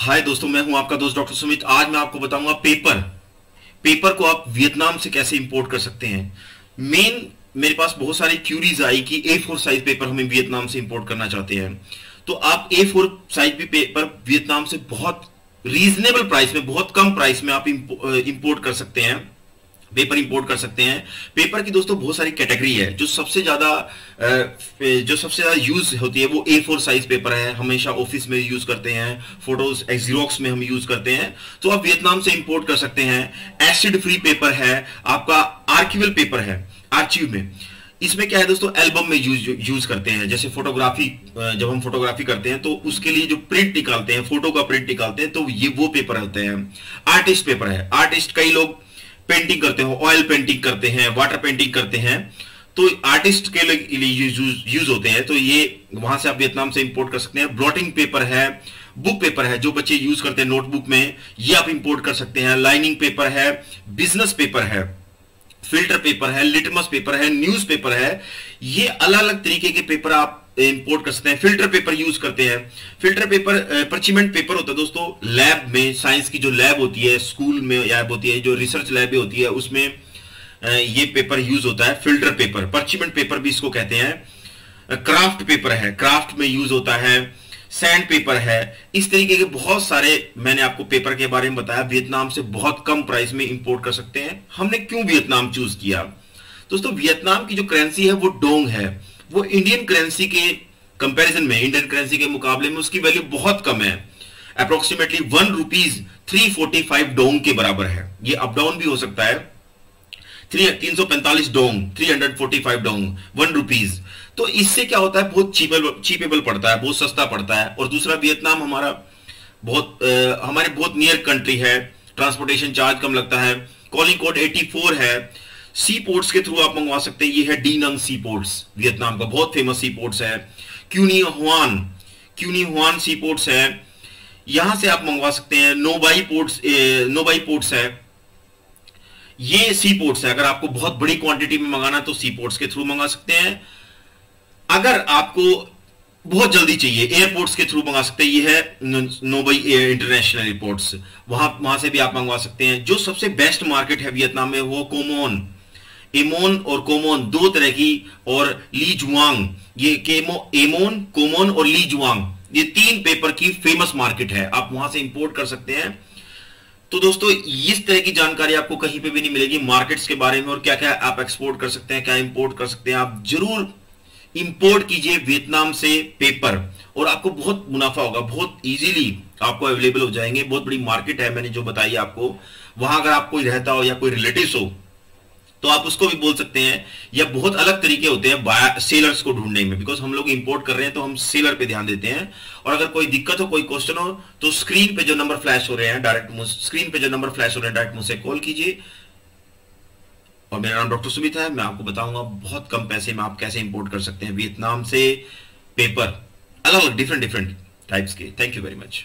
हाय दोस्तों, मैं हूं आपका दोस्त डॉक्टर सुमित। आज मैं आपको बताऊंगा पेपर को आप वियतनाम से कैसे इंपोर्ट कर सकते हैं। मेरे पास बहुत सारी क्यूरीज आई कि A4 साइज पेपर हमें वियतनाम से इंपोर्ट करना चाहते हैं। तो आप A4 साइज भी पेपर वियतनाम से बहुत रीजनेबल प्राइस में, बहुत कम प्राइस में आप इंपोर्ट कर सकते हैं, पेपर इंपोर्ट कर सकते हैं। पेपर की दोस्तों बहुत सारी कैटेगरी है। जो सबसे ज्यादा यूज होती है वो A4 साइज पेपर है। हमेशा ऑफिस में यूज करते हैं, फोटोज एक्सरोक्स में हम यूज करते हैं। तो आप वियतनाम से इंपोर्ट कर सकते हैं। एसिड फ्री पेपर है, आपका आर्चिवल पेपर है, आर्चिव में। इसमें क्या है दोस्तों, एल्बम में यूज करते हैं। जैसे फोटोग्राफी, जब हम फोटोग्राफी करते हैं तो उसके लिए जो प्रिंट निकालते हैं, फोटो का प्रिंट निकालते हैं, तो ये वो पेपर होते हैं। आर्टिस्ट पेपर है। आर्टिस्ट, कई लोग पेंटिंग करते हैं, ऑयल पेंटिंग करते हैं, वाटर पेंटिंग करते हैं, तो आर्टिस्ट के लिए यूज होते हैं। तो ये वहां से आप वियतनाम से इंपोर्ट कर सकते हैं। ब्लॉटिंग पेपर है, बुक पेपर है, जो बच्चे यूज करते हैं नोटबुक में, ये आप इंपोर्ट कर सकते हैं। लाइनिंग पेपर है, बिजनेस पेपर है, फिल्टर पेपर है, लिटमस पेपर है, न्यूज पेपर है। ये अलग अलग तरीके के पेपर आप इंपोर्ट कर सकते हैं। फिल्टर पेपर यूज करते हैं। फिल्टर पेपर परचिमेंट पेपर होता है दोस्तों। लैब में, साइंस की जो लैब होती है, स्कूल में लैब होती है, जो रिसर्च लैब होती है, उसमें ये पेपर यूज होता है। फिल्टर पेपर, परचिमेंट पेपर भी इसको कहते हैं। क्राफ्ट पेपर है, क्राफ्ट में यूज होता है। सैंड पेपर है। इस तरीके के बहुत सारे मैंने आपको पेपर के बारे में बताया। वियतनाम से बहुत कम प्राइस में इंपोर्ट कर सकते हैं। हमने क्यों वियतनाम चूज किया दोस्तों? वियतनाम की जो करेंसी है वो डोंग है। वो इंडियन करेंसी के कंपैरिजन में, इंडियन करेंसी के मुकाबले में उसकी वैल्यू बहुत कम है। अप्रोक्सीमेटली ₹1 345 डोंग के बराबर है। ये अप डाउन भी हो सकता है। 345 डोंग, 345 डोंग, ₹1। तो इससे क्या होता है, बहुत चीपेबल पड़ता है, बहुत सस्ता पड़ता है। और दूसरा, वियतनाम हमारे बहुत नियर कंट्री है। ट्रांसपोर्टेशन चार्ज कम लगता है। कॉलिंग कोड 84 है। सी पोर्ट्स के थ्रू आप मंगवा सकते हैं। ये है डी नंग सी पोर्ट्स, वियतनाम का बहुत फेमस सी पोर्ट्स है। क्यूनी हुआन सी पोर्ट्स है, यहां से आप मंगवा सकते हैं। नोबाई पोर्ट्स है। ये सी पोर्ट्स है। अगर आपको बहुत बड़ी क्वांटिटी में मंगाना तो सी पोर्ट्स के थ्रू मंगा सकते हैं। अगर आपको बहुत जल्दी चाहिए, एयरपोर्ट्स के थ्रू मंगा सकते हैं। ये है नोबई इंटरनेशनल एयरपोर्ट्स, वहां से भी आप मंगवा सकते हैं। जो सबसे बेस्ट मार्केट है वियतनाम में वो एमोन और कोमोन, दो तरह की, और ली जुआंग, ये एमोन, कोमोन और ली जुआंग, ये 3 पेपर की फेमस मार्केट है। आप वहां से इंपोर्ट कर सकते हैं। तो दोस्तों, इस तरह की जानकारी आपको कहीं पे भी नहीं मिलेगी मार्केट्स के बारे में, और क्या क्या आप एक्सपोर्ट कर सकते हैं, क्या इंपोर्ट कर सकते हैं। आप जरूर इंपोर्ट कीजिए वियतनाम से पेपर, और आपको बहुत मुनाफा होगा। बहुत इजीली आपको अवेलेबल हो जाएंगे। बहुत बड़ी मार्केट है, मैंने जो बताई आपको। वहां अगर आप कोई रहता हो या कोई रिलेटिव्स हो तो आप उसको भी बोल सकते हैं। या बहुत अलग तरीके होते हैं सेलर्स को ढूंढने में, बिकॉज हम लोग इंपोर्ट कर रहे हैं तो हम सेलर पे ध्यान देते हैं। और अगर कोई दिक्कत हो, कोई क्वेश्चन हो, तो स्क्रीन पे जो नंबर फ्लैश हो रहे हैं डायरेक्ट मुझसे कॉल कीजिए। और मेरा नाम डॉक्टर सुमित है। मैं आपको बताऊंगा बहुत कम पैसे में आप कैसे इंपोर्ट कर सकते हैं वियतनाम से पेपर, अलग अलग डिफरेंट टाइप्स के। Thank you very much.